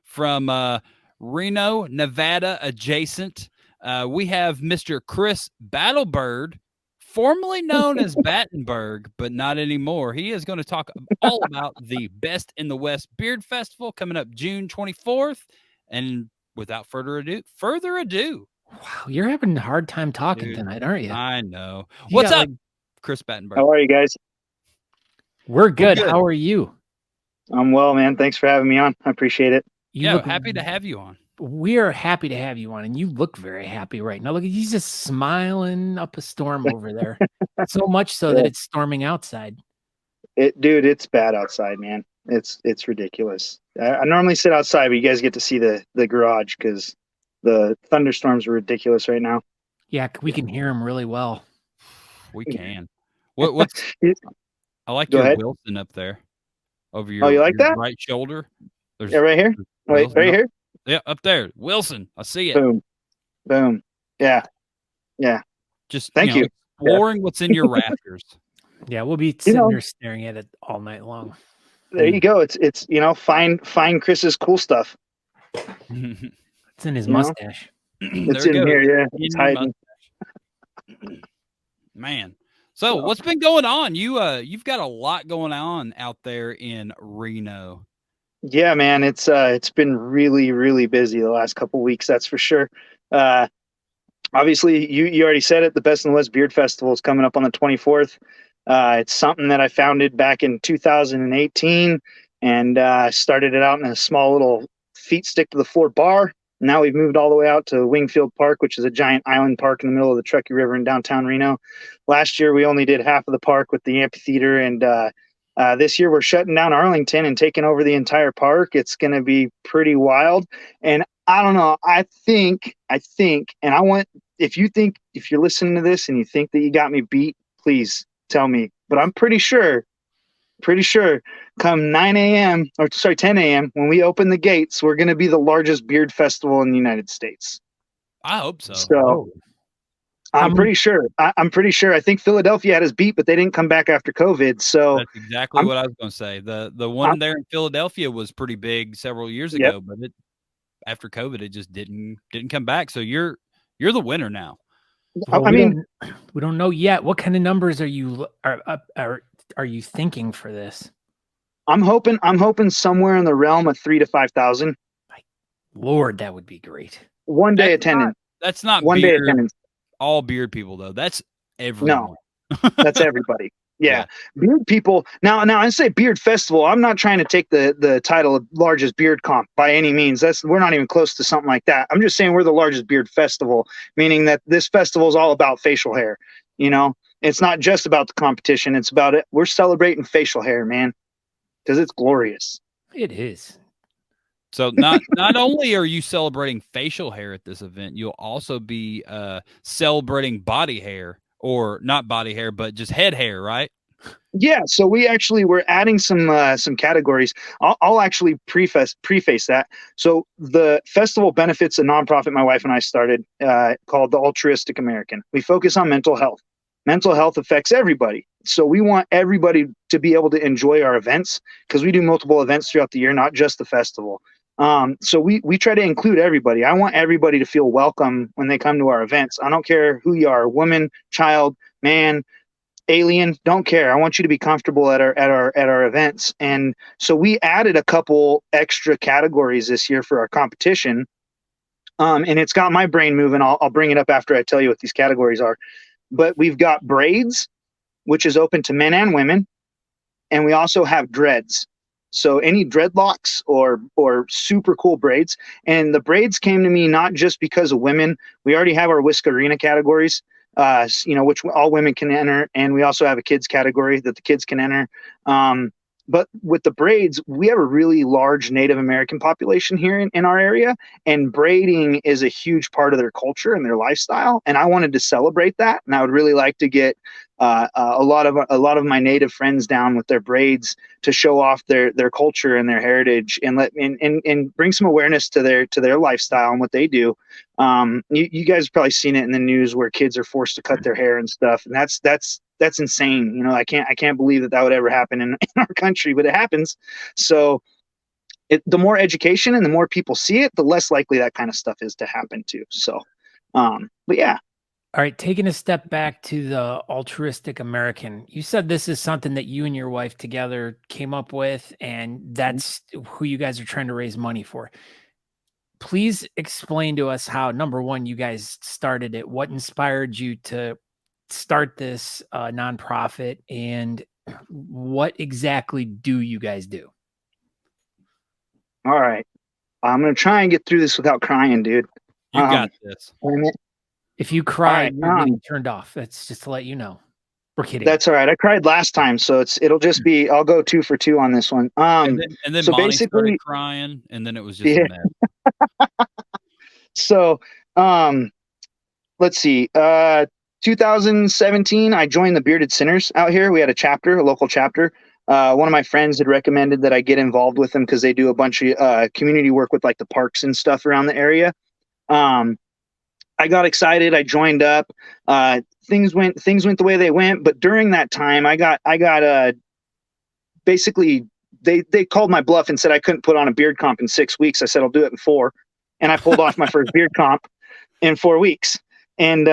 from Reno, Nevada, adjacent. We have Mr. Chris Battenberg, formerly known as Battenberg, but not anymore. He is going to talk all about the Best in the West Beard Festival coming up June 24th. And without further ado. Wow, you're having a hard time talking tonight, aren't you? I know. What's up, Chris Battenberg? How are you guys? We're good. How are you? I'm well, man. Thanks for having me on. I appreciate it. Happy to have you on. We're happy to have you on, and you look very happy right now. Look, he's just smiling up a storm over there. So much so that it's storming outside. Dude, it's bad outside, man. It's ridiculous. I normally sit outside, but you guys get to see the garage because the thunderstorms are ridiculous right now. Yeah, we can hear them really well. We can. What's I like your Wilson up there over your, you like your that? right shoulder. Right here? Wait, right here? Yeah, up there. Wilson. I see it. Boom. Yeah. Just thank you. Exploring what's in your rafters. Yeah, we'll be sitting there staring at it all night long. There you go. It's find Chris's cool stuff. It's in his mustache. It's in here, yeah. It's hiding. Man. So what's been going on? You've got a lot going on out there in Reno. Yeah, man, it's been really, really busy the last couple of weeks. That's for sure. Obviously, you already said it. The Best in the West Beard Festival is coming up on the 24th. It's something that I founded back in 2018, and started it out in a small little feet stick to the floor bar. Now we've moved all the way out to Wingfield Park, which is a giant island park in the middle of the Truckee River in downtown Reno. Last year, we only did half of the park with the amphitheater, and this year we're shutting down Arlington and taking over the entire park. It's going to be pretty wild. And I don't know, I think, and I want, if you're listening to this and you think that you got me beat, please tell me. But I'm pretty sure come 10 a.m. when we open the gates, we're going to be the largest beard festival in the United States. I hope so. So I'm pretty sure. I think Philadelphia had us beat, but they didn't come back after COVID. So that's exactly what I was going to say. The one there in Philadelphia was pretty big several years ago, but after COVID, it just didn't come back. So you're the winner now. Well, we don't know yet. What kind of numbers are you thinking for this? I'm hoping somewhere in the realm of 3,000 to 5,000. Lord, that would be great. One day attendance. That's not one day attendance. All beard people though. That's everyone. No, that's everybody. Yeah. Beard people. Now I say beard festival. I'm not trying to take the title of largest beard comp by any means. We're not even close to something like that. I'm just saying we're the largest beard festival, meaning that this festival is all about facial hair. It's not just about the competition. It's about it. We're celebrating facial hair, man, because it's glorious. It is. So not only are you celebrating facial hair at this event, you'll also be celebrating body hair, or not body hair, but just head hair, right? Yeah. So we're adding some categories. I'll actually preface that. So the festival benefits a nonprofit my wife and I started called the Altruistic American. We focus on mental health. Mental health affects everybody. So we want everybody to be able to enjoy our events because we do multiple events throughout the year, not just the festival. So we try to include everybody. I want everybody to feel welcome when they come to our events. I don't care who you are, woman, child, man, alien, don't care. I want you to be comfortable at our events. And so we added a couple extra categories this year for our competition. And it's got my brain moving. I'll bring it up after I tell you what these categories are. But we've got braids, which is open to men and women. And we also have dreads. So any dreadlocks or super cool braids. And the braids came to me not just because of women. We already have our Whiskerina categories, which all women can enter. And we also have a kids category that the kids can enter. But with the braids, we have a really large Native American population here in our area, and braiding is a huge part of their culture and their lifestyle. And I wanted to celebrate that, and I would really like to get a lot of my Native friends down with their braids to show off their culture and their heritage, and bring some awareness to their lifestyle and what they do. You guys have probably seen it in the news where kids are forced to cut their hair and stuff, and that's insane. I can't believe that would ever happen in our country, but it happens. So the more education and the more people see it, the less likely that kind of stuff is to happen too. So, but yeah. All right, taking a step back to the Altruistic American, you said this is something that you and your wife together came up with, and that's who you guys are trying to raise money for. Please explain to us how, number one, you guys started it, what inspired you to start this nonprofit, and what exactly do you guys do? All right. I'm going to try and get through this without crying, dude. You got this. If you cry, right, you're getting turned off. That's just to let you know. We're kidding. That's all right. I cried last time, so it'll just be, I'll go 2 for 2 on this one. And then so Monty basically started crying, and then it was just a mess. So, let's see. 2017, I joined the Bearded Sinners out here. We had a local chapter. One of my friends had recommended that I get involved with them because they do a bunch of community work with like the parks and stuff around the area. I got excited. I joined up. Things went the way they went. But during that time, I got basically they called my bluff and said I couldn't put on a beard comp in 6 weeks. I said I'll do it in 4, and I pulled off my first beard comp in 4 weeks. And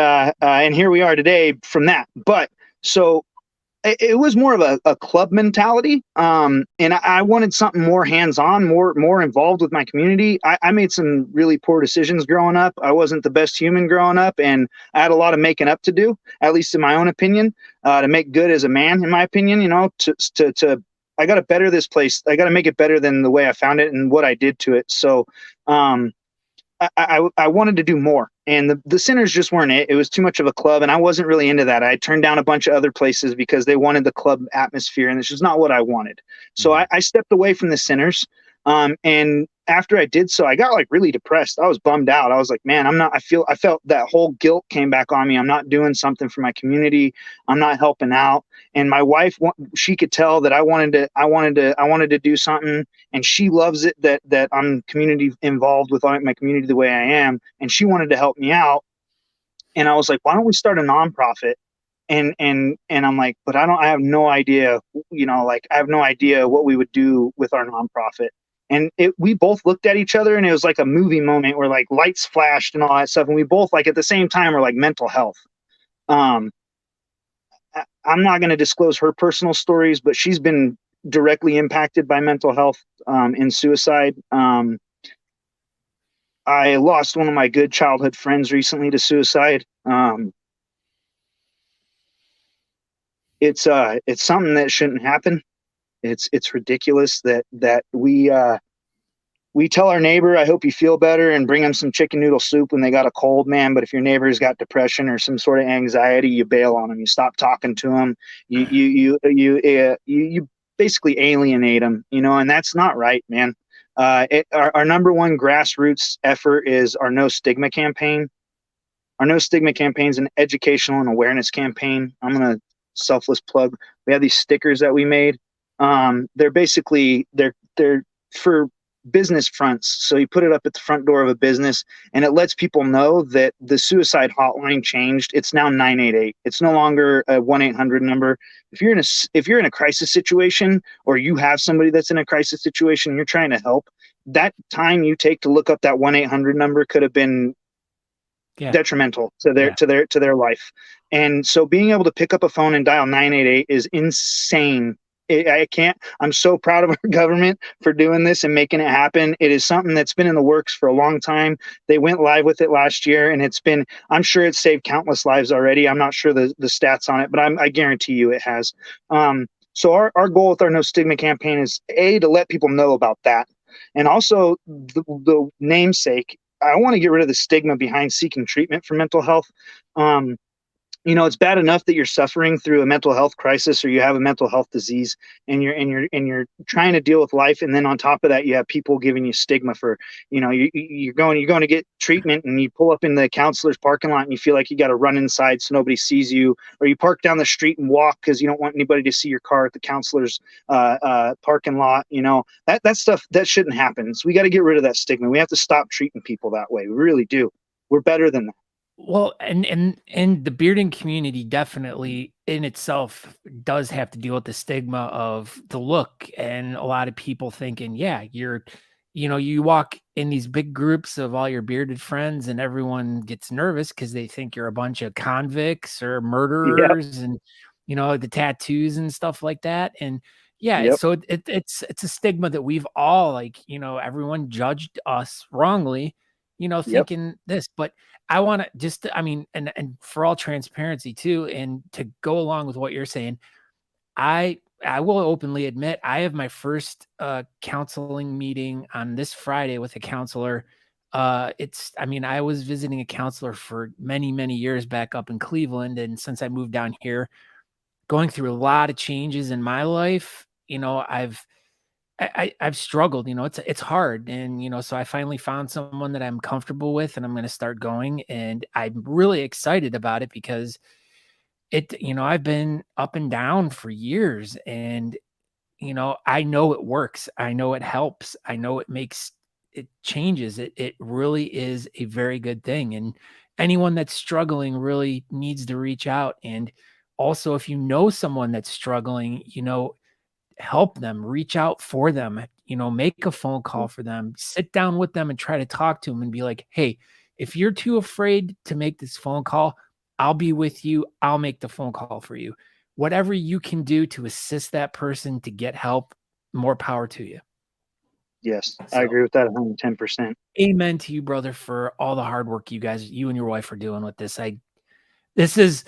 here we are today from that. But so it was more of a club mentality. And I wanted something more hands-on, more involved with my community. I made some really poor decisions growing up. I wasn't the best human growing up, and I had a lot of making up to do, at least in my own opinion, to make good as a man, in my opinion, I got to better this place. I got to make it better than the way I found it and what I did to it. So, I wanted to do more, and the Sinners just weren't it. It was too much of a club, and I wasn't really into that. I turned down a bunch of other places because they wanted the club atmosphere, and it's just not what I wanted. So I stepped away from the Sinners. And after I did so, I got like really depressed. I was bummed out. I was like, man, I felt that whole guilt came back on me. I'm not doing something for my community. I'm not helping out. And my wife, she could tell that I wanted to do something, and she loves it that I'm community involved with my community the way I am. And she wanted to help me out. And I was like, why don't we start a nonprofit? And I'm like, but I have no idea, I have no idea what we would do with our nonprofit. And we both looked at each other, and it was like a movie moment where like lights flashed and all that stuff. And we both like at the same time were like mental health. I'm not going to disclose her personal stories, but she's been directly impacted by mental health, and suicide. I lost one of my good childhood friends recently to suicide. It's something that shouldn't happen. It's ridiculous that we tell our neighbor, I hope you feel better, and bring them some chicken noodle soup when they got a cold, man. But if your neighbor's got depression or some sort of anxiety, you bail on them. You stop talking to them. You basically alienate them, and that's not right, man. Our number one grassroots effort is our No Stigma campaign. Our No Stigma campaign is an educational and awareness campaign. I'm going to selfless plug. We have these stickers that we made. They're basically they're for business fronts. So you put it up at the front door of a business, and it lets people know that the suicide hotline changed. It's now 988. It's no longer a 1-800 number. If you're in a crisis situation, or you have somebody that's in a crisis situation and you're trying to help, that time you take to look up that 1-800 number could have been detrimental to their life. And so being able to pick up a phone and dial 988 is insane. I'm so proud of our government for doing this and making it happen. It is something that's been in the works for a long time. They went live with it last year, and I'm sure it's saved countless lives already. I'm not sure the stats on it, but I guarantee you it has. So our goal with our No Stigma campaign is to let people know about that. And also the namesake, I want to get rid of the stigma behind seeking treatment for mental health. It's bad enough that you're suffering through a mental health crisis, or you have a mental health disease, and you're trying to deal with life. And then on top of that, you have people giving you stigma for, you're going to get treatment, and you pull up in the counselor's parking lot and you feel like you got to run inside so nobody sees you, or you park down the street and walk because you don't want anybody to see your car at the counselor's parking lot. That stuff that shouldn't happen. So we got to get rid of that stigma. We have to stop treating people that way. We really do. We're better than that. Well, and the bearding community definitely in itself does have to deal with the stigma of the look, and a lot of people thinking, yeah, you're you walk in these big groups of all your bearded friends and everyone gets nervous because they think you're a bunch of convicts or Yep. murderers and, the tattoos and stuff like that. And yeah, Yep. so it's a stigma that we've all like, everyone judged us wrongly, Yep. thinking this, but I want to just, I mean, and for all transparency too, and to go along with what you're saying, I will openly admit I have my first counseling meeting on this Friday with a counselor. I was visiting a counselor for many, many years back up in Cleveland. And since I moved down here, going through a lot of changes in my life, I've struggled, it's hard. And, so I finally found someone that I'm comfortable with and I'm going to start going. And I'm really excited about it because I've been up and down for years and, I know it works. I know it helps. I know it changes. It really is a very good thing. And anyone that's struggling really needs to reach out. And also, if you know someone that's struggling, help them, reach out for them, make a phone call for them, sit down with them and try to talk to them and be like, hey, if you're too afraid to make this phone call, I'll be with you. I'll make the phone call for you. Whatever you can do to assist that person to get help, more power to you. Yes. I So agree with that 110%. amen to you, brother, for all the hard work you and your wife are doing with this. This is,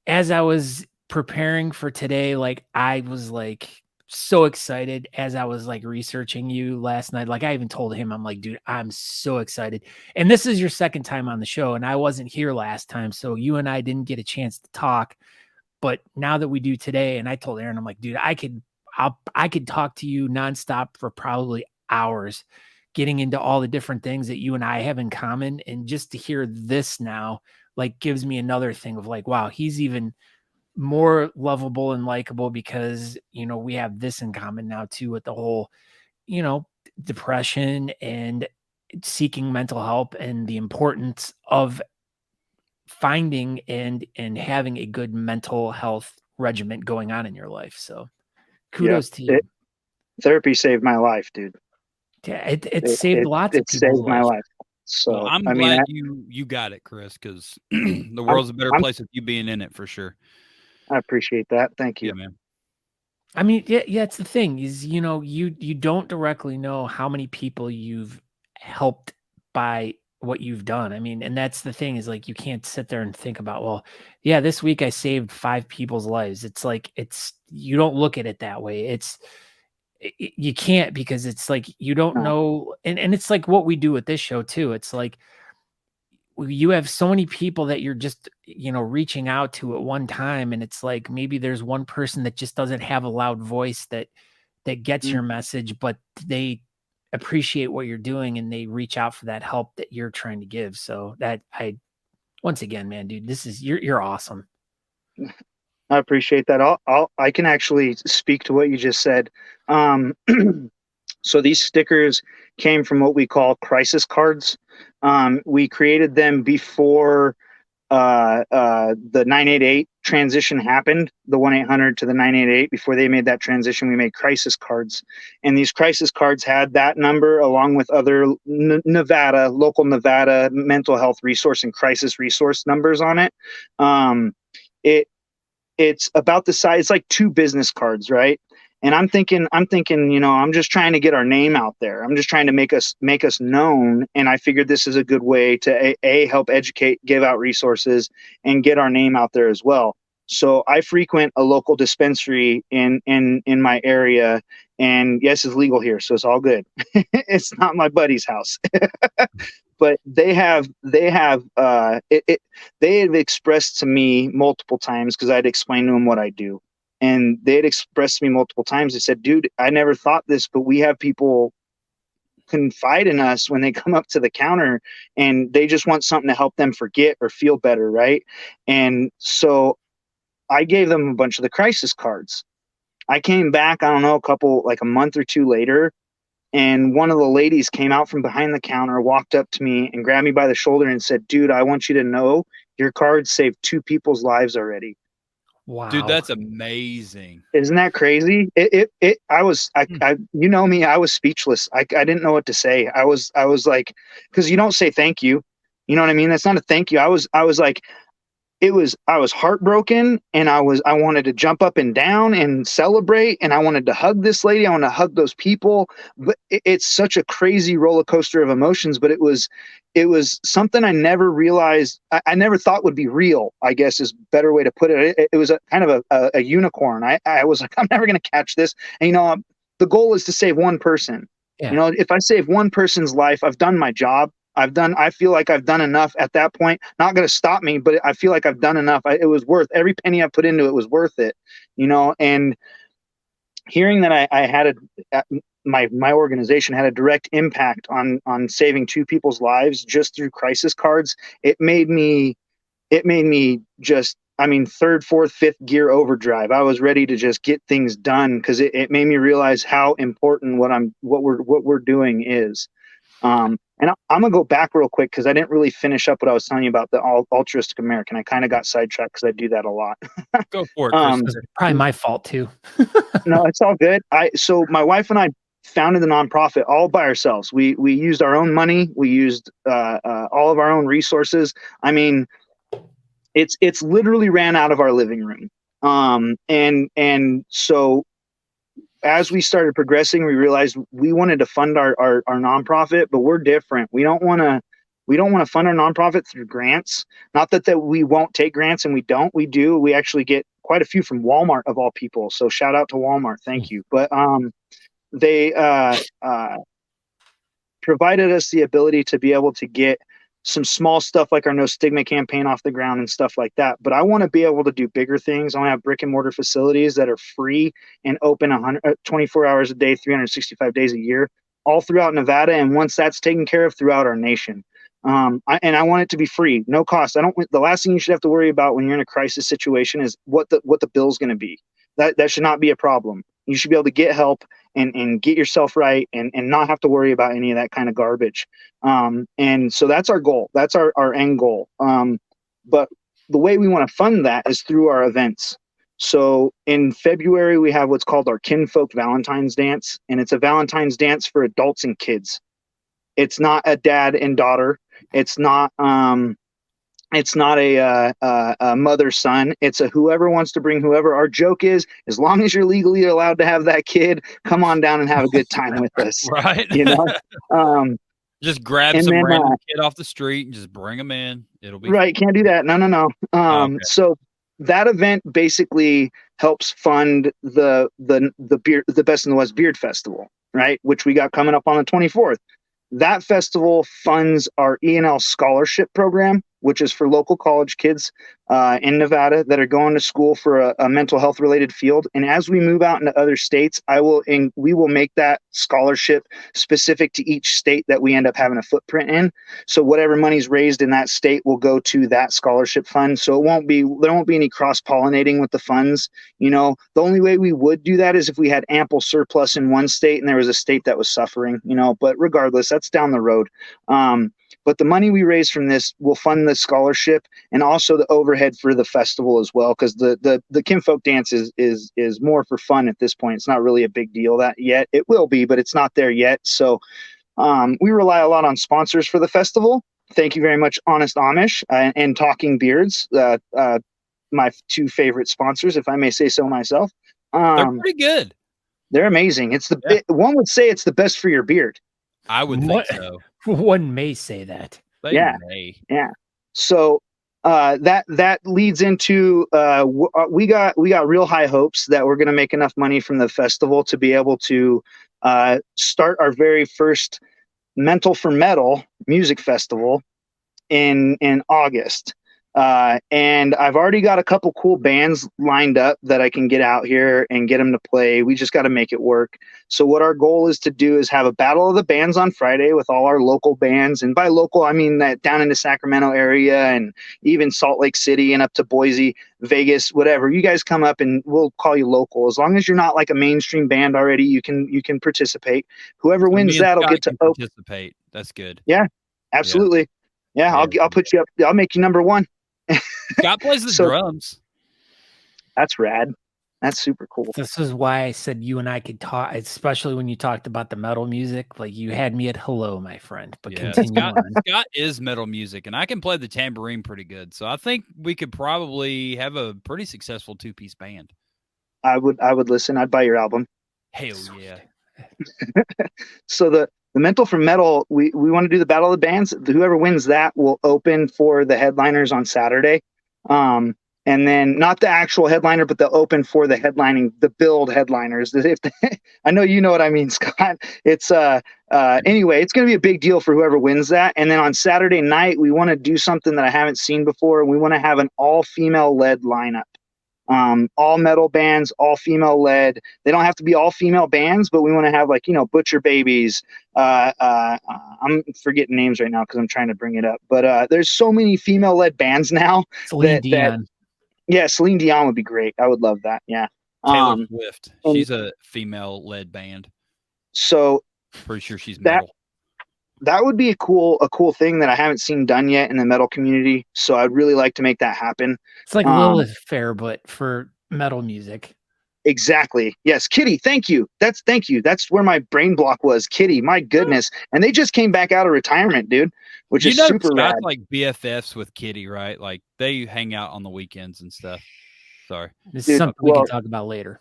as I was preparing for today, like I was like so excited as I was like researching you last night. Like I even told him, I'm like, dude, I'm so excited. And this is your second time on the show, and I wasn't here last time. So you and I didn't get a chance to talk. But now that we do today, and I told Aaron, I'm like, dude, I could talk to you nonstop for probably hours, getting into all the different things that you and I have in common. And just to hear this now, like gives me another thing of like, wow, he's even more lovable and likable because, we have this in common now too, with the whole, you know, depression and seeking mental help and the importance of finding and having a good mental health regimen going on in your life. So Yeah. kudos to you. Therapy saved my life, dude. Yeah, it saved lots of It people's saved my lives. life. Well, So, I'm I mean, glad you got it, Chris, because the I'm, world's a better I'm, place with you being in it for sure. I appreciate that. Thank Yeah, you. man. I mean, yeah, it's the thing is, you don't directly know how many people you've helped by what you've done. I mean, and that's the thing is like you can't sit there and think about, well, yeah, this week I saved 5 people's lives. It's like you don't look at it that way. You can't because it's like you don't No. know, and it's like what we do with this show too. It's like you have so many people that you're just reaching out to at one time, and it's like maybe there's one person that just doesn't have a loud voice that gets Mm. your message, but they appreciate what you're doing and they reach out for that help that you're trying to give. So that once again, man, dude, this is you're awesome. I appreciate that. I can actually speak to what you just said. Um, so these stickers came from what we call crisis cards. We created them before the 988 transition happened, the 1-800 to the 988. Before they made that transition, we made crisis cards, and these crisis cards had that number along with other local Nevada mental health resource and crisis resource numbers on it. It it's about the size, it's like 2 business cards, right? And I'm thinking, I'm just trying to get our name out there. I'm just trying to make us known. And I figured this is a good way to help educate, give out resources, and get our name out there as well. So I frequent a local dispensary in my area, and yes, it's legal here, so it's all good. It's not my buddy's house. But they have they have expressed to me multiple times, because I'd explained to them what I do, and they had expressed to me multiple times. They said, dude, I never thought this, but we have people confide in us when they come up to the counter and they just want something to help them forget or feel better, right? And so I gave them a bunch of the crisis cards. I came back, I don't know, like a month or 2 later, and one of the ladies came out from behind the counter, walked up to me and grabbed me by the shoulder and said, dude, I want you to know your card saved 2 people's lives already. Wow. Dude, that's amazing. Isn't that crazy? You know me, I was speechless. I didn't know what to say. I was like, because you don't say thank you. You know what I mean? That's not a thank you. I was like, I was heartbroken, and I wanted to jump up and down and celebrate, and I wanted to hug this lady. I want to hug those people, but it's such a crazy roller coaster of emotions. But it was something I never realized. I never thought would be real, I guess is a better way to put it. It was a kind of a unicorn. I was like, I'm never going to catch this. And, the goal is to save one person. Yeah. If I save one person's life, And I've done my job. I feel like I've done enough at that point. Not going to stop me, but I feel like I've done enough. It was worth every penny I put into it was worth it, and hearing that I had my organization had a direct impact on saving two people's lives just through crisis cards. It made me just, third, fourth, fifth gear overdrive. I was ready to just get things done because it made me realize how important what we're doing is. And I'm gonna go back real quick because I didn't really finish up what I was telling you about the Altruistic American. I kind of got sidetracked because I do that a lot. Go for it, Chris. Probably my fault too. No, it's all good. So my wife and I founded the nonprofit all by ourselves. We used our own money. We used all of our own resources. It's literally ran out of our living room. And so as we started progressing, we realized we wanted to fund our nonprofit, but we're different. We don't want to fund our nonprofit through grants. Not that we won't take grants, and we don't. We do. We actually get quite a few from Walmart of all people. So shout out to Walmart. Thank you. But they provided us the ability to be able to get some small stuff like our No Stigma campaign off the ground and stuff like that. But I want to be able to do bigger things. I want to have brick and mortar facilities that are free and open 24 hours a day, 365 days a year, all throughout Nevada. And once that's taken care of, throughout our nation. I want it to be free, no cost. The last thing you should have to worry about when you're in a crisis situation is what the bill's going to be. That should not be a problem. You should be able to get help and get yourself right and not have to worry about any of that kind of garbage. And so that's our goal. That's our end goal. But the way we want to fund that is through our events. So in February, we have what's called our Kinfolk Valentine's Dance, and it's a Valentine's dance for adults and kids. It's not a dad and daughter. It's not a mother-son. It's a whoever wants to bring whoever. Our joke is, as long as you're legally allowed to have that kid, come on down and have a good time with us. Right. Just grab some random kid off the street and just bring them in. It'll be right. Can't do that. No. Okay. So that event basically helps fund the Best in the West Beard Festival, right? Which we got coming up on the 24th. That festival funds our E&L scholarship program, which is for local college kids in Nevada that are going to school for a mental health related field. And as we move out into other states, we will make that scholarship specific to each state that we end up having a footprint in. So whatever money's raised in that state will go to that scholarship fund. So there won't be any cross pollinating with the funds. The only way we would do that is if we had ample surplus in one state and there was a state that was suffering, but regardless, that's down the road. But the money we raise from this will fund the scholarship and also the overhead for the festival as well, because the Kinfolk Dance is more for fun at this point. It's not really a big deal that yet. It will be, but it's not there yet. So we rely a lot on sponsors for the festival. Thank you very much, Honest Amish and Talking Beards, my two favorite sponsors, if I may say so myself. They're pretty good. They're amazing. One would say it's the best for your beard. I would think so. One may say that. Yeah. So that leads into we got real high hopes that we're going to make enough money from the festival to be able to start our very first Mental for Metal music festival in August. And I've already got a couple cool bands lined up that I can get out here and get them to play. We just got to make it work. So what our goal is to do is have a battle of the bands on Friday with all our local bands. And by local, I mean that down in the Sacramento area and even Salt Lake City and up to Boise, Vegas, whatever. You guys come up and we'll call you local. As long as you're not like a mainstream band already, you can participate. Whoever wins that'll get to participate. That's good. Yeah, absolutely. Yeah, I'll put you up. I'll make you number one. Scott plays the drums. That's rad. That's super cool. This is why I said you and I could talk, especially when you talked about the metal music. Like you had me at hello, my friend. But continue on. Scott is metal music, and I can play the tambourine pretty good. So I think we could probably have a pretty successful 2-piece band. I would listen. I'd buy your album. Hell yeah. So the Mental from Metal, we want to do the Battle of the Bands. Whoever wins that will open for the headliners on Saturday. And then not the actual headliner, but they'll open for the build headliners. I know you know what I mean, Scott. It's anyway, it's going to be a big deal for whoever wins that. And then on Saturday night, we want to do something that I haven't seen before. We want to have an all-female led lineup. All metal bands, all female led. They don't have to be all female bands, but we want to have like, Butcher Babies. I'm forgetting names right now because I'm trying to bring it up. But there's so many female led bands now. Celine Dion. Yeah, Celine Dion would be great. I would love that. Yeah. Taylor Swift. She's a female led band. So pretty sure she's metal. That would be a cool thing that I haven't seen done yet in the metal community. So I'd really like to make that happen. It's like Lilith Fair, but for metal music. Exactly. Yes. Kitty. Thank you. That's where my brain block was. Kitty. My goodness. And they just came back out of retirement, dude, which is super rad. Like BFFs with Kitty, right? Like they hang out on the weekends and stuff. Sorry. This is something we can talk about later.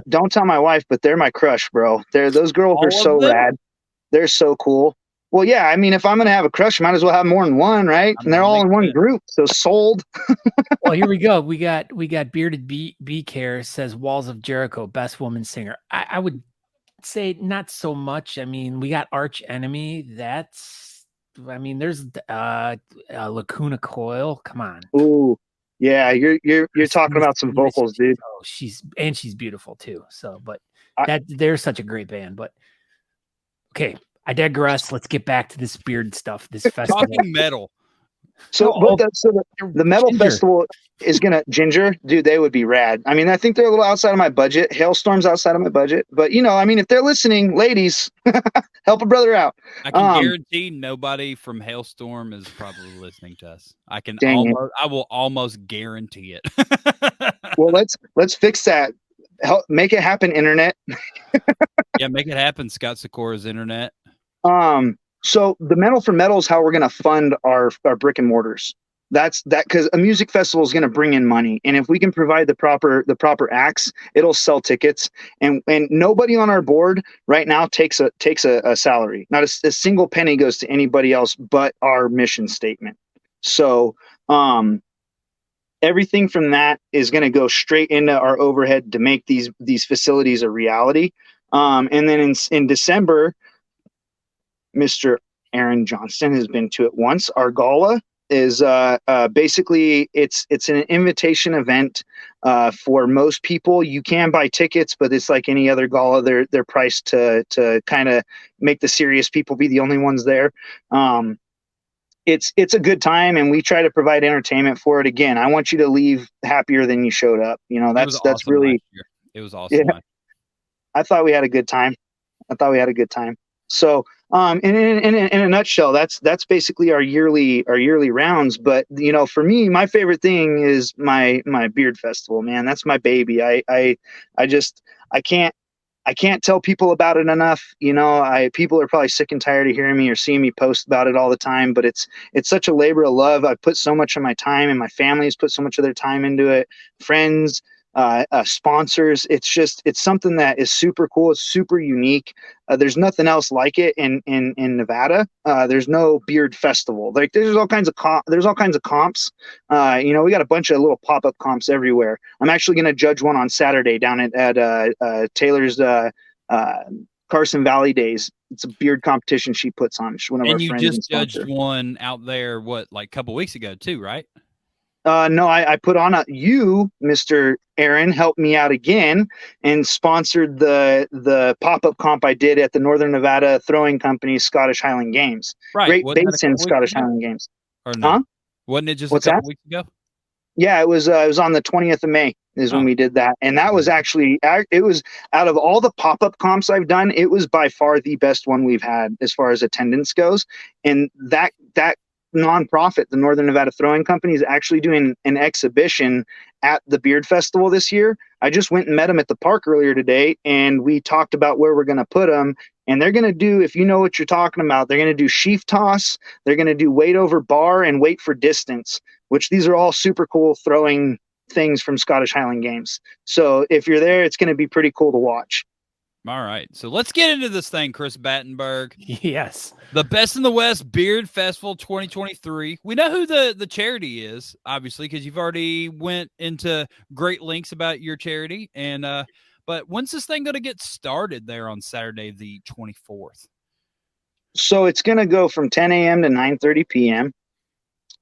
Don't tell my wife, but they're my crush, bro. Those girls are so rad. They're so cool. Well, yeah, I mean, if I'm going to have a crush, I might as well have more than one, right? And they're all in one group. So sold. Well, here we go. We got Bearded B Care says Walls of Jericho, best woman singer. I would say not so much. I mean, we got Arch Enemy. There's Lacuna Coil. Come on. Ooh. Yeah, you're talking about some vocals, dude. Oh, she's beautiful too. So, but they're such a great band. But okay, I digress. Let's get back to this beard stuff. This festival. Talking metal. So the metal festival is gonna Ginger, dude. They would be rad. I mean, I think they're a little outside of my budget. Hailstorm's outside of my budget, but I mean, if they're listening, ladies, help a brother out. I can guarantee nobody from Hailstorm is probably listening to us. I will almost guarantee it. Well, let's fix that. Make it happen, internet. Yeah, make it happen, Scott Sikora's internet. So the Metal for Metal is how we're going to fund our brick and mortars. That's because a music festival is going to bring in money, and if we can provide the proper acts, it'll sell tickets. And nobody on our board right now takes a salary. Not a single penny goes to anybody else but our mission statement. So everything from that is going to go straight into our overhead to make these facilities a reality. And then in December, Mr. Aaron Johnston has been to it once. Our gala is basically it's an invitation event for most people. You can buy tickets, but it's like any other gala. They're priced to kind of make the serious people be the only ones there. It's a good time, and we try to provide entertainment for it. Again, I want you to leave happier than you showed up. That's awesome really. It was awesome. Yeah, I thought we had a good time. So, in a nutshell, that's basically our yearly rounds. But for me, my favorite thing is my beard festival, man. That's my baby. I can't tell people about it enough. People are probably sick and tired of hearing me or seeing me post about it all the time. But it's such a labor of love. I put so much of my time, and my family has put so much of their time into it. Friends. Sponsors. It's something that is super cool. It's super unique. There's nothing else like it in Nevada. There's no beard festival. Like there's all kinds of comps. We got a bunch of little pop-up comps everywhere. I'm actually going to judge one on Saturday down at Taylor's Carson Valley Days. It's a beard competition she puts on. She's one of our friends. And you just judged one out there, like a couple weeks ago too, right? No, I put on you, Mr. Aaron, helped me out again and sponsored the pop-up comp I did at the Northern Nevada Throwing Company's Scottish Highland Games. Right. Great Basin Scottish Highland Games. Or no? Huh? Wasn't it just a couple weeks ago? Yeah, it was on the 20th of May is when we did that. And that was actually, it was out of all the pop-up comps I've done, it was by far the best one we've had as far as attendance goes. And that nonprofit, the Northern Nevada Throwing Company, is actually doing an exhibition at the Beard Festival this year. I just went and met them at the park earlier today, and we talked about where we're going to put them. And they're going to do, if you know what you're talking about, they're going to do sheaf toss, they're going to do weight over bar, and weight for distance, which these are all super cool throwing things from Scottish Highland Games. So if you're there, it's going to be pretty cool to watch. All right. So let's get into this thing, Chris Battenberg. Yes. The Best in the West Beard Festival 2023. We know who the charity is, obviously, because you've already went into great lengths about your charity. And but when's this thing going to get started there on Saturday, the 24th? So it's going to go from 10 a.m. to 9:30 p.m.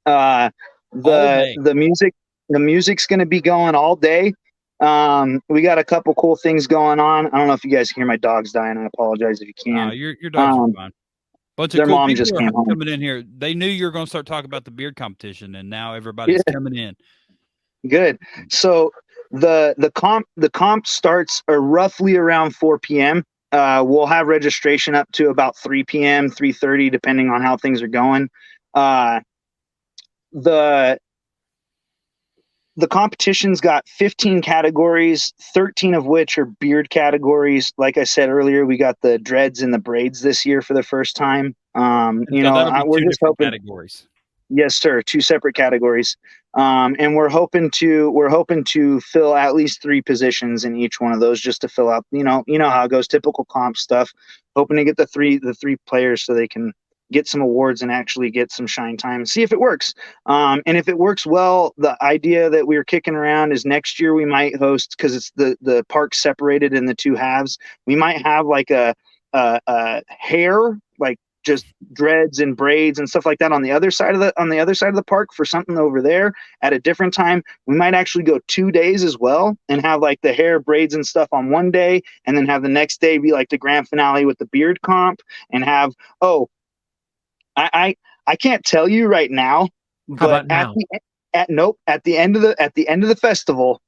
The music's going to be going all day. We got a couple cool things going on. I don't know if you guys can hear my dogs dying. I apologize if you can. Your dogs are fine. Bunch of their cool mom people just came home. coming in here. They knew you were going to start talking about the beard competition, and now everybody's coming in. Good. So the comp starts roughly around 4 p.m. We'll have registration up to about 3 p.m., 3:30, depending on how things are going. The competition's got 15 categories, 13 of which are beard categories. Like I said earlier, we got the dreads and the braids this year for the first time. We're just hoping categories. Yes, sir. 2 separate categories. And we're hoping to fill at least 3 positions in each one of those, just to fill up, you know how it goes, typical comp stuff, hoping to get the three players so they can get some awards and actually get some shine time and see if it works. And if it works well, the idea that we were kicking around is next year we might host, because it's the park separated in the 2 halves. We might have like a hair, like just dreads and braids and stuff like that on the other side of the park for something over there at a different time. We might actually go 2 days as well and have like the hair, braids and stuff on one day, and then have the next day be like the grand finale with the beard comp, and have I can't tell you right now, but at the end of the festival,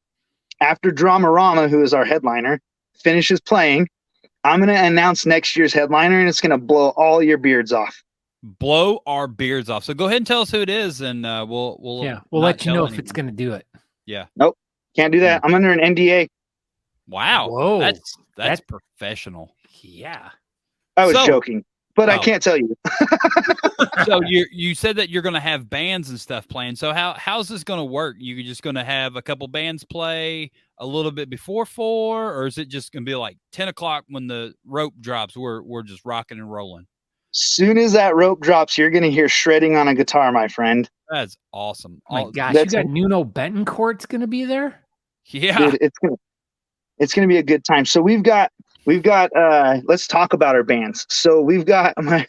after Dramarama, who is our headliner, finishes playing, I'm going to announce next year's headliner, and it's going to blow all your beards off. Blow our beards off. So go ahead and tell us who it is, and we'll let you know if it's going to do it. Yeah. Nope. Can't do that. I'm under an NDA. Wow. Whoa. That's professional. Yeah. I was joking, but I can't tell you. So you said that you're going to have bands and stuff playing. So how's this going to work? You just going to have a couple bands play a little bit before 4, or is it just going to be like 10 o'clock when the rope drops? We're just rocking and rolling. Soon as that rope drops, you're going to hear shredding on a guitar, my friend. That's awesome. Oh my gosh, you got Nuno Betancourt's going to be there? Yeah. Dude, it's going to be a good time. So we've got let's talk about our bands. So we've got I'm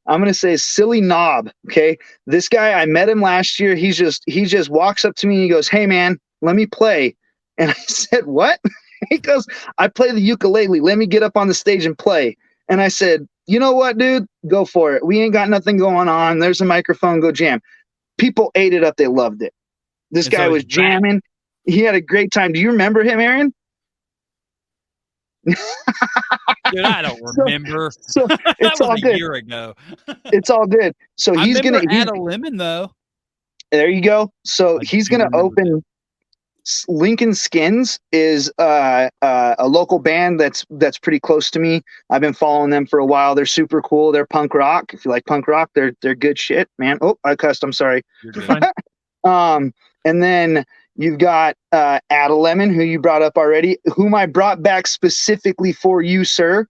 going to say Silly Knob. Okay. This guy, I met him last year. He just walks up to me and he goes, "Hey man, let me play." And I said, "What?" He goes, "I play the ukulele. Let me get up on the stage and play." And I said, "You know what, dude? Go for it. We ain't got nothing going on. There's a microphone. Go jam." People ate it up. They loved it. This guy was jamming. He had a great time. Do you remember him, Aaron? Dude, I don't remember. So it's all good. A year ago. It's all good. So he's gonna add a lemon though. There you go. So he's gonna open. Lincoln Skins is a local band that's pretty close to me. I've been following them for a while. They're super cool. They're punk rock. If you like punk rock, they're good shit, man. Oh, I cussed. I'm sorry. You're good. And then you've got Add a Lemon, who you brought up already, whom I brought back specifically for you, sir.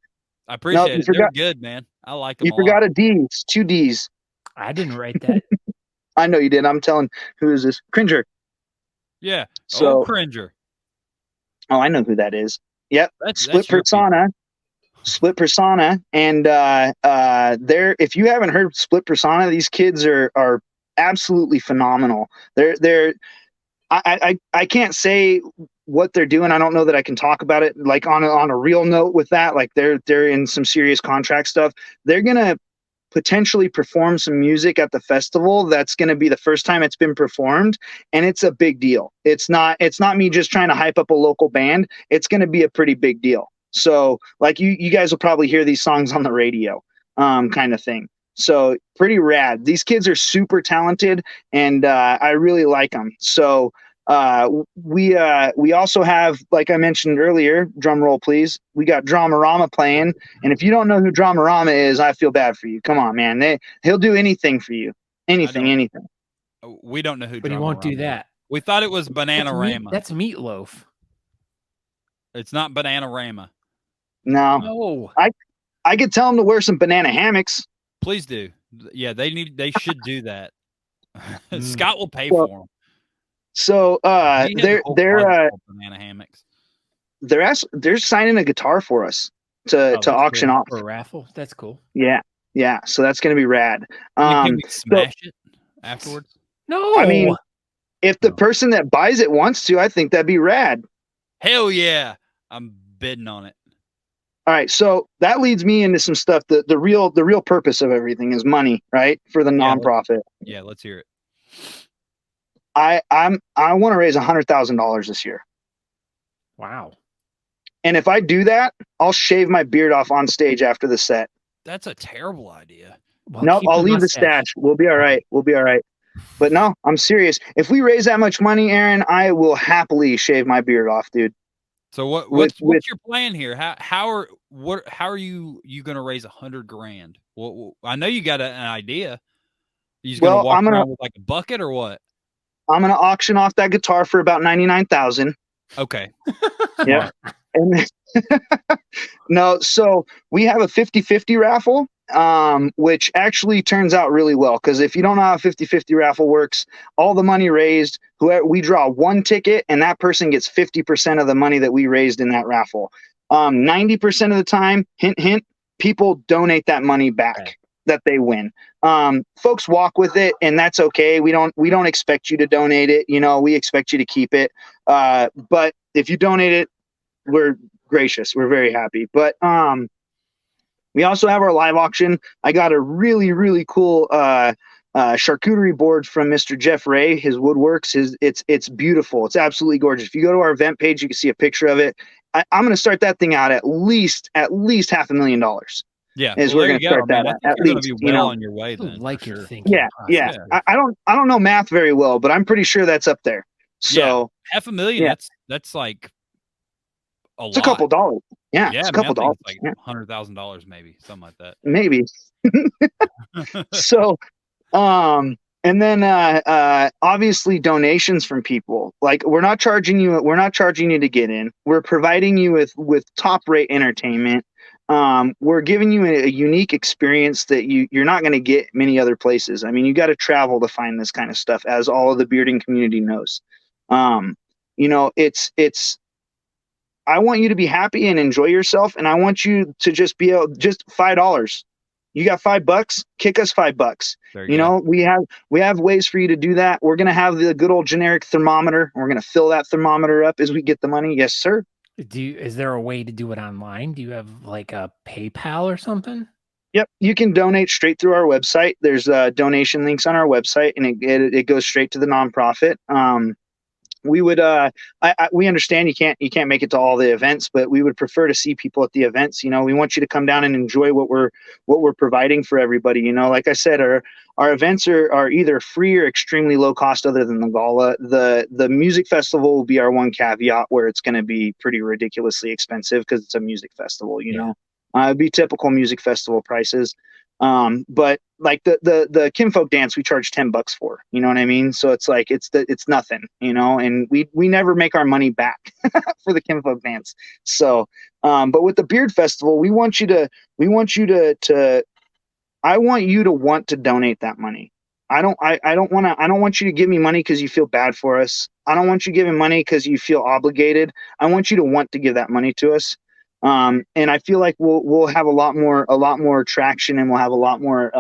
I appreciate it. They're good, man. I like them. You forgot a D's, 2 D's. I didn't write that. I know you did. I'm telling. Who is this? Cringer. Yeah. So Cringer. Oh, I know who that is. Yep. Split Persona. And they're, if you haven't heard Split Persona, these kids are absolutely phenomenal. I can't say what they're doing. I don't know that I can talk about it like on a real note with that. Like they're in some serious contract stuff. They're gonna potentially perform some music at the festival. That's gonna be the first time it's been performed, and it's a big deal. It's not me just trying to hype up a local band. It's gonna be a pretty big deal. So like you guys will probably hear these songs on the radio, kind of thing. So pretty rad. These kids are super talented, and I really like them. So we also have, like I mentioned earlier, drum roll please. We got Dramarama playing, and if you don't know who Dramarama is, I feel bad for you. Come on, man. He'll do anything for you. Anything. We don't know who. But he won't do that. We thought it was Bananarama. That's Meatloaf. It's not Bananarama. No. I could tell him to wear some banana hammocks. Please do. Yeah, they should do that. Scott will pay for them. So they're banana hammocks. They're signing a guitar for us to auction off for a raffle. That's cool. Yeah. So that's gonna be rad. Can we smash it afterwards? No. I mean, if the person that buys it wants to, I think that'd be rad. Hell yeah. I'm bidding on it. All right, so that leads me into some stuff. The real purpose of everything is money, right? For the nonprofit. Yeah, let's hear it. I want to raise $100,000 this year. Wow. And if I do that, I'll shave my beard off on stage after the set. That's a terrible idea. Well, nope, I'll leave the stash. We'll be all right. But no, I'm serious. If we raise that much money, Aaron, I will happily shave my beard off, dude. So what's your plan here? How are you going to raise $100,000? Well, I know you got an idea. You're going to walk around with like a bucket or what? I'm going to auction off that guitar for about $99,000. Okay. Yeah. And no, so we have a 50-50 raffle, which actually turns out really well. Because if you don't know how a 50-50 raffle works, all the money raised, we draw one ticket, and that person gets 50% of the money that we raised in that raffle. 90% of the time, hint, hint, people donate that money back that they win. Folks walk with it, and that's okay. We don't expect you to donate it. We expect you to keep it. But if you donate it, we're gracious. We're very happy. But we also have our live auction. I got a really, really cool charcuterie board from Mr. Jeff Ray, his woodworks. It's beautiful. It's absolutely gorgeous. If you go to our event page, you can see a picture of it. I'm going to start that thing out at least $500,000. Yeah, we're going to start that at least. You're be well on your way then. Like you're thinking. Yeah. I don't know math very well, but I'm pretty sure that's up there. So $500,000. That's like it's a couple dollars. Yeah, it's a couple dollars. Like $100,000, maybe something like that. Maybe. So, and then obviously donations from people. Like we're not charging you to get in. We're providing you with top rate entertainment. We're giving you a unique experience that you're not going to get many other places. I mean, you got to travel to find this kind of stuff, as all of the bearding community knows. It's I want you to be happy and enjoy yourself, and I want you to just be just $5. You got $5? Kick us $5. We have ways for you to do that. We're gonna have the good old generic thermometer. We're gonna fill that thermometer up as we get the money. Yes, sir. Is there a way to do it online? Do you have like a PayPal or something? Yep, you can donate straight through our website. There's donation links on our website, and it goes straight to the nonprofit. We would we understand you can't make it to all the events, but we would prefer to see people at the events. We want you to come down and enjoy what we're providing for everybody. Like I said, our events are either free or extremely low cost, other than the gala. The music festival will be our one caveat, where it's going to be pretty ridiculously expensive because it's a music festival. It'd be typical music festival prices. But like the kinfolk dance, we charge $10 for, you know what I mean? So it's like, it's nothing, and we never make our money back for the kinfolk dance. So, but with the beard festival, I want you to want to donate that money. I don't want you to give me money because you feel bad for us. I don't want you giving money because you feel obligated. I want you to want to give that money to us. And I feel like we'll have a lot more traction, and we'll have a lot more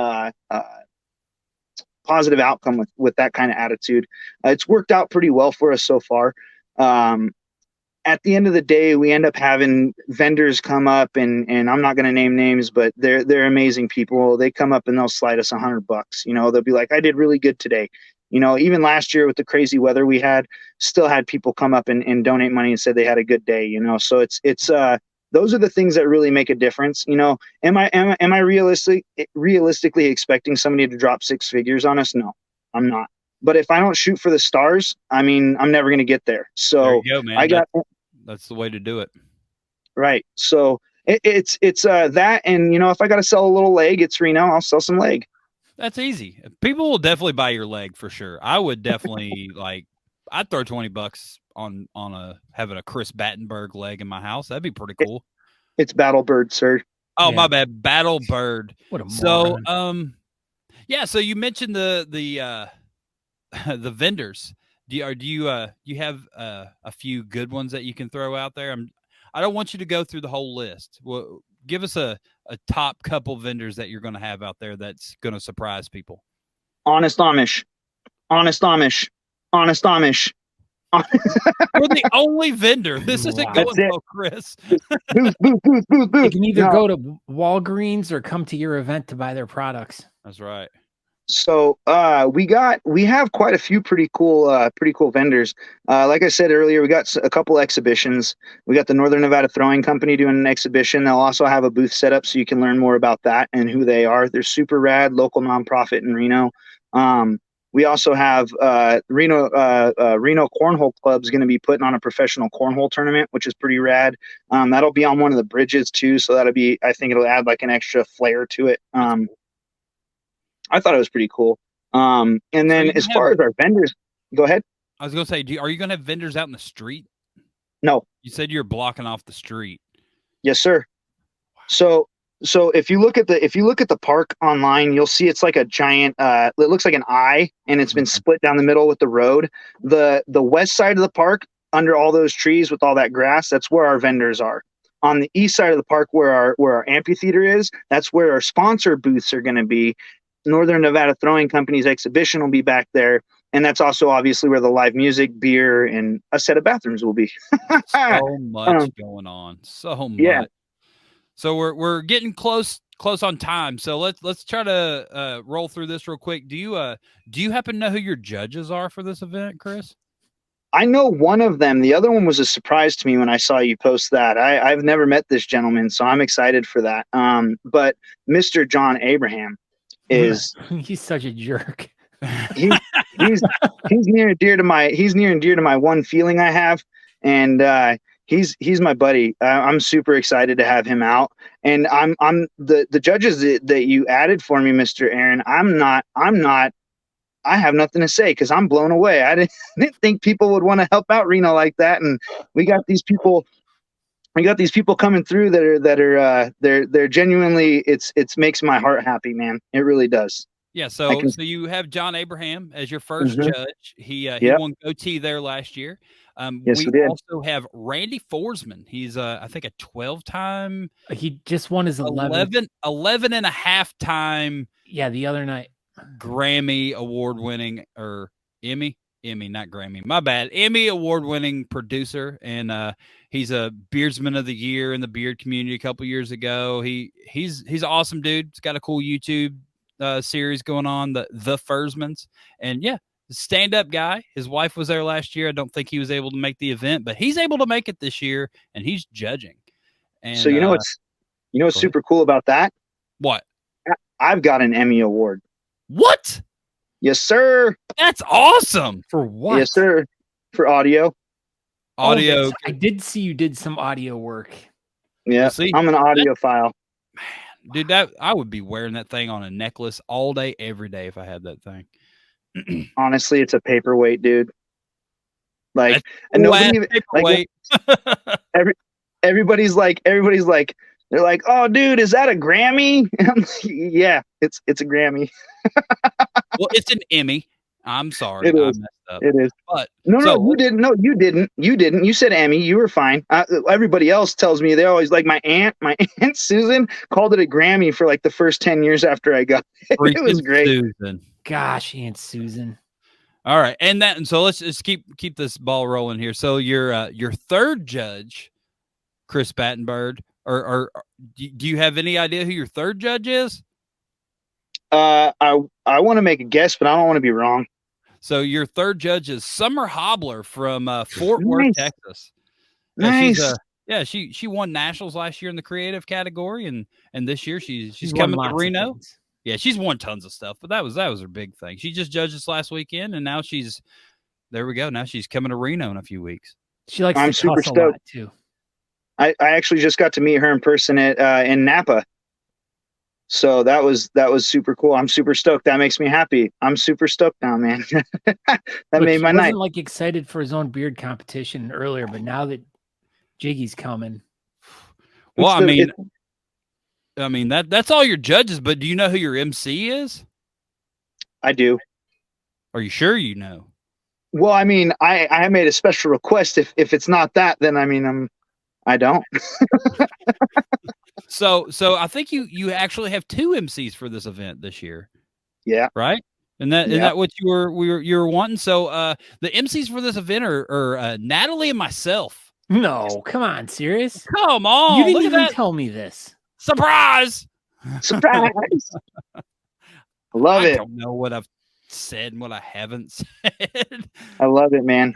positive outcome with that kind of attitude. It's worked out pretty well for us so far. At the end of the day, we end up having vendors come up, and I'm not going to name names, but they're amazing people. They come up and they'll slide us $100. They'll be like, I did really good today. Even last year with the crazy weather we had, still had people come up and donate money and said they had a good day. So those are the things that really make a difference. You know, am I realistically expecting somebody to drop 6 figures on us? No, I'm not. But if I don't shoot for the stars, I mean, I'm never going to get there. So There you go, man. I got that's the way to do it. right. So it's that, and you know, if I got to sell a little leg, it's Reno. I'll sell some leg. That's easy. People will definitely buy your leg for sure. I would definitely I'd throw $20 on having a Chris Battenburg leg in my house. That'd be pretty cool. It's Battlebird, sir. Oh, my bad. Battlebird. What a moron. moron. Yeah, so you mentioned the the vendors. Do you have a few good ones that you can throw out there? I don't want you to go through the whole list. Well, give us a top couple vendors that you're going to have out there that's going to surprise people. Honest Amish. We're the only vendor. This isn't going well, Chris. Booth. You can either go to Walgreens or come to your event to buy their products. That's right. So we have quite a few pretty cool vendors. Like I said earlier, we got a couple exhibitions. We got the Northern Nevada Throwing Company doing an exhibition. They'll also have a booth set up so you can learn more about that and who they are. They're super rad, local nonprofit in Reno. We also have Reno Cornhole Club is going to be putting on a professional cornhole tournament, which is pretty rad. That'll be on one of the bridges too, so I think it'll add like an extra flair to it. I thought it was pretty cool. And then as far as our vendors, go ahead. I was going to say, are you going to have vendors out in the street? No. You said you're blocking off the street. Yes, sir. So if you look at the park online, you'll see it's like a giant. It looks like an eye, and it's been split down the middle with the road. The west side of the park, under all those trees with all that grass, that's where our vendors are. On the east side of the park, where our amphitheater is, that's where our sponsor booths are going to be. Northern Nevada Throwing Company's exhibition will be back there, and that's also obviously where the live music, beer, and a set of bathrooms will be. So much going on, so much. Yeah. So we're getting close on time. So let's try to roll through this real quick. Do you happen to know who your judges are for this event, Chris? I know one of them. The other one was a surprise to me when I saw you post that. I've never met this gentleman, so I'm excited for that. But Mr. John Abraham is he's such a jerk. He's near and dear to my one feeling I have, and he's my buddy. I'm super excited to have him out, and I'm the judges that you added for me, Mr. Aaron. I have nothing to say because I'm blown away. I didn't think people would want to help out Reno like that, and we got these people coming through that are they're genuinely, it makes my heart happy, man. It really does. Yeah, so you have John Abraham as your first judge. He won GOTY there last year. Yes, we also have Randy Forsman. He's I think a 12-time. He just won his 11 and a half time. Yeah, the other night. Grammy award winning, or Emmy, not Grammy. My bad. Emmy award winning producer, and he's a beardsman of the year in the beard community a couple years ago. He's an awesome dude. He's got a cool YouTube series going on, the Fursmans, and yeah, stand up guy. His wife was there last year. I don't think he was able to make the event, but he's able to make it this year, and he's judging. And so what's super cool about that? What? I've got an Emmy award. What? Yes, sir. That's awesome. For what? Yes, sir. For audio. Audio. I did see you did some audio work. Yeah, I'm an audiophile. Man, dude, that I would be wearing that thing on a necklace all day, every day if I had that thing. Honestly, it's a paperweight, dude. Like, and nobody paperweight. Like, everybody's like, they're like, "Oh, dude, is that a Grammy?" I'm like, yeah, it's a Grammy. Well, it's an Emmy. I'm sorry, it is. I messed up. It is. But no, you didn't. No, you didn't. You didn't. You said Emmy. You were fine. Everybody else tells me they always like my aunt Susan called it a Grammy for like the first 10 years after I got it. It was great. Susan. Gosh, Aunt Susan. All right, and so let's just keep this ball rolling here. So your third judge, Chris Battenberg, or do you have any idea who your third judge is? I want to make a guess, but I don't want to be wrong. So your third judge is Summer Hobbler from Fort Worth, Texas. Nice. Yeah, she won nationals last year in the creative category, and this year she's won coming to lots of Reno. things. Yeah, she's won tons of stuff, but that was her big thing. She just judged us last weekend, and now there we go. Now she's coming to Reno in a few weeks. She likes I'm to super cuss a lot too. I actually just got to meet her in person in Napa. So that was super cool. I'm super stoked. That makes me happy. I'm super stoked now, man. That Look, made my he wasn't night. like excited for his own beard competition earlier, but now that Jiggy's coming. Well, I mean that's all your judges, but do you know who your MC is? I do. Are you sure you know? Well, I mean, I made a special request. If it's not that, then I mean, I don't. So I think you actually have 2 MCs for this event this year. Yeah. Right? And that what you were wanting? So the MCs for this event are Natalie and myself. No, come on, serious? Come on. You didn't look even at that. tell me this. Surprise. Surprise. Love it. I don't know what I've said and what I haven't said. I love it, man.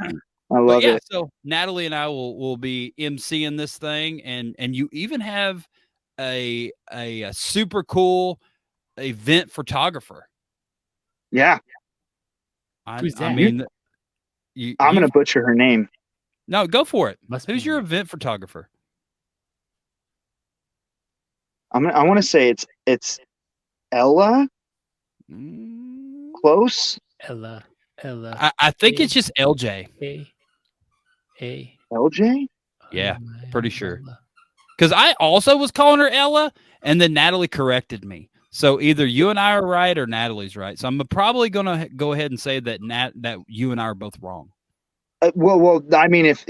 I love it. So Natalie and I will be MCing this thing, and you even have a super cool event photographer. Yeah. Who's that? I'm going to butcher her name. No, go for it. Must Who's be your event photographer? I want to say it's Ella. Close. Ella. I think it's just LJ. LJ? Yeah, pretty sure. Because I also was calling her Ella, and then Natalie corrected me. So either you and I are right or Natalie's right. So I'm probably going to go ahead and say that that you and I are both wrong. Well, I mean, if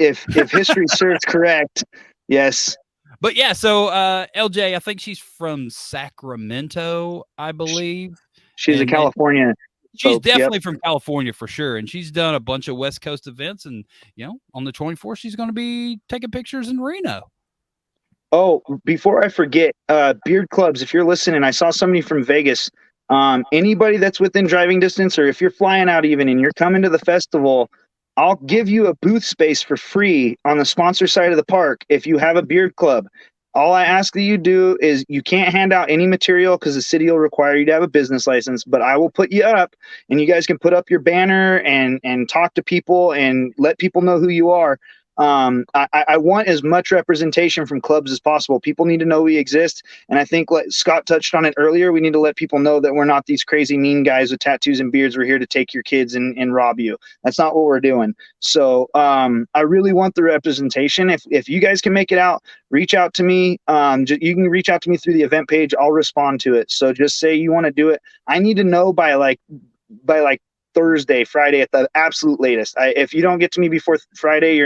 history serves correct, yes. But yeah, so LJ, I think she's from Sacramento, I believe. She's a California. She's definitely from California for sure, and she's done a bunch of West Coast events. And on the 24th, she's going to be taking pictures in Reno. Oh, before I forget, beard clubs. If you're listening, I saw somebody from Vegas. Anybody that's within driving distance, or if you're flying out even and you're coming to the festival, I'll give you a booth space for free on the sponsor side of the park if you have a beard club. All I ask that you do is you can't hand out any material because the city will require you to have a business license, but I will put you up and you guys can put up your banner and talk to people and let people know who you are. I want as much representation from clubs as possible. People need to know we exist. And I think like Scott touched on it earlier, we need to let people know that we're not these crazy mean guys with tattoos and beards. We're here to take your kids and rob you. That's not what we're doing. So I really want the representation. If you guys can make it out, reach out to me. You can reach out to me through the event page. I'll respond to it. So just say you want to do it. I need to know by Thursday, Friday at the absolute latest. If you don't get to me before Friday,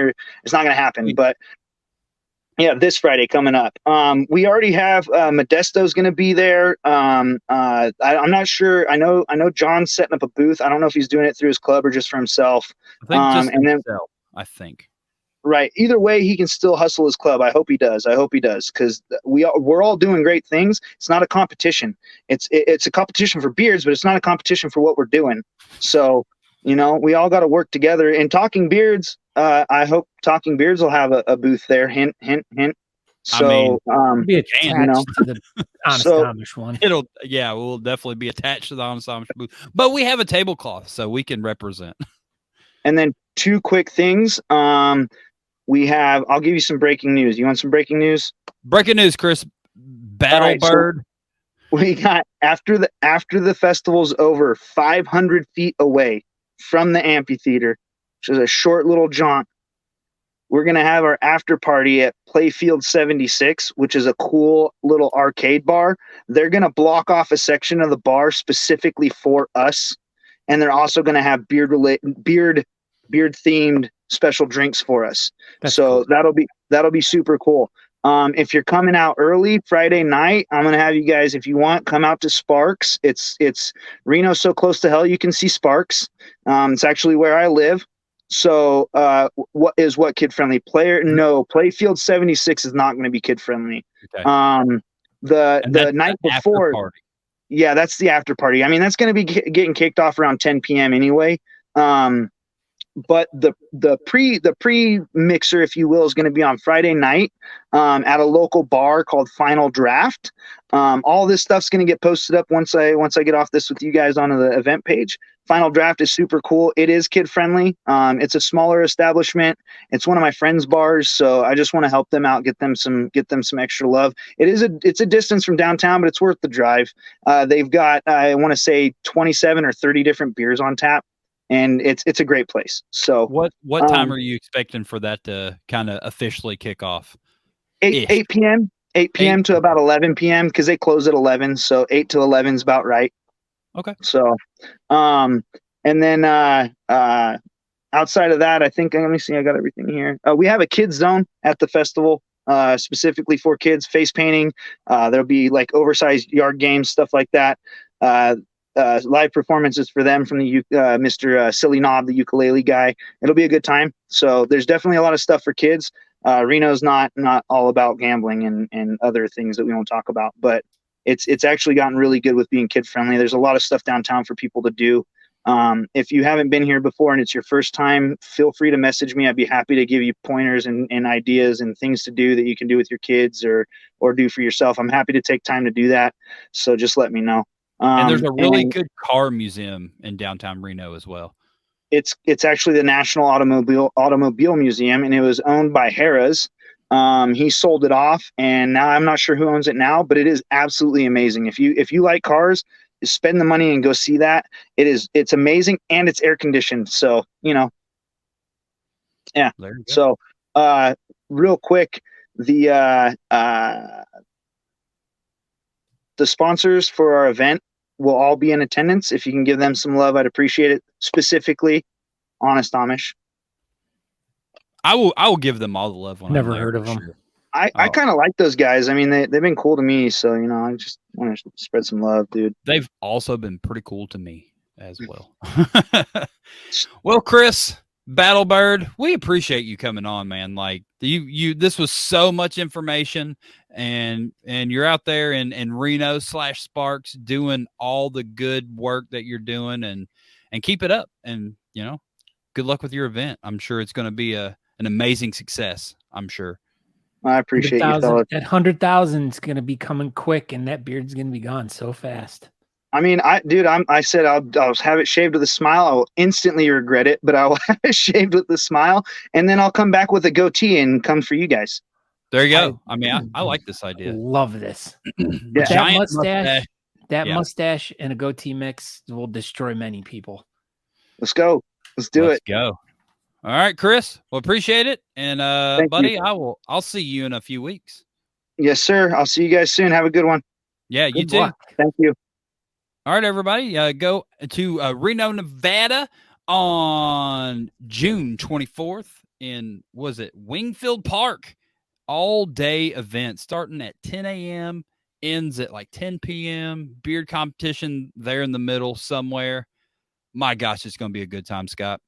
it's not going to happen. But yeah, this Friday coming up. We already have Modesto's going to be there. I'm not sure. I know John's setting up a booth. I don't know if he's doing it through his club or just for himself. I think. Right. Either way, he can still hustle his club. I hope he does. Because we're all doing great things. It's not a competition. It's a competition for beards, but it's not a competition for what we're doing. So, we all got to work together. And Talking Beards, I hope Talking Beards will have a booth there. Hint, hint, hint. So, be attached to the Honest Amish one. We'll definitely be attached to the Honest Amish booth. But we have a tablecloth, so we can represent. And then 2 quick things. I'll give you some breaking news. You want some breaking news? Breaking news, Chris. Battenberg. We got after the festival's over, 500 feet away from the amphitheater, which is a short little jaunt. We're going to have our after party at Playfield 76, which is a cool little arcade bar. They're going to block off a section of the bar specifically for us. And they're also going to have beard themed special drinks for us. That's cool. That'll be super cool. If you're coming out early Friday night, I'm going to have you guys, if you want, come out to Sparks. It's Reno's so close to hell. You can see Sparks. It's actually where I live. So, what kid friendly? Playfield 76 is not going to be kid friendly. Okay. The night before, party. Yeah, that's the after party. I mean, that's going to be getting kicked off around 10 p.m. anyway. but the pre mixer, if you will, is going to be on Friday night at a local bar called Final Draft. All this stuff's going to get posted up once I get off this with you guys onto the event page. Final Draft is super cool. It is kid friendly. It's a smaller establishment. It's one of my friends' bars, so I just want to help them out, get them some extra love. It's a distance from downtown, but it's worth the drive. They've got, I want to say, 27 or 30 different beers on tap, and it's a great place. So what time are you expecting for that to kind of officially kick off? 8 p.m. 8 p.m. to about 11 p.m. because they close at 11, so 8 to 11 is about right. Okay. So, and then outside of that, I think, let me see, I got everything here. We have a kids zone at the festival, specifically for kids, face painting. There'll be like oversized yard games, stuff like that. Live performances for them from the Mr. Silly Knob, the ukulele guy. It'll be a good time. So there's definitely a lot of stuff for kids. Reno's not all about gambling and other things that we won't talk about, but it's actually gotten really good with being kid friendly. There's a lot of stuff downtown for people to do. If you haven't been here before and it's your first time, feel free to message me. I'd be happy to give you pointers and ideas and things to do that you can do with your kids or do for yourself. I'm happy to take time to do that. So just let me know. And there's a really good car museum in downtown Reno as well. It's actually the National Automobile Museum, and it was owned by Harrah's. He sold it off, and now I'm not sure who owns it now, but it is absolutely amazing. If you like cars, spend the money and go see that. It's amazing, and it's air conditioned. So, yeah. So, real quick, the sponsors for our event will all be in attendance. If you can give them some love, I'd appreciate it. Specifically, Honest Amish. I will give them all the love. When Never I'm there, heard of them. sure. I kind of like those guys. I mean, they've been cool to me. So, I just want to spread some love, dude. They've also been pretty cool to me as well. Well, Chris Battenberg, we appreciate you coming on, man. Like this was so much information, and you're out there in Reno /Sparks doing all the good work that you're doing, and keep it up. And good luck with your event. I'm sure it's going to be an amazing success. I'm sure. I appreciate you, fellas. That 100,000 is going to be coming quick, and that beard's going to be gone so fast. I mean, I said I'll have it shaved with a smile. I will instantly regret it, but I will have it shaved with a smile, and then I'll come back with a goatee and come for you guys. There you go. I like this idea. Love this. Yeah. That mustache and a goatee mix will destroy many people. Let's go. Let's do it. Let's go. All right, Chris. Well, appreciate it. And buddy, I'll see you in a few weeks. Yes, sir. I'll see you guys soon. Have a good one. Yeah, you too. Thank you. All right, everybody. Go to Reno, Nevada on June 24th in, Wingfield Park. All day event starting at 10 a.m., ends at like 10 p.m. Beard competition there in the middle somewhere. My gosh, it's going to be a good time, Scott.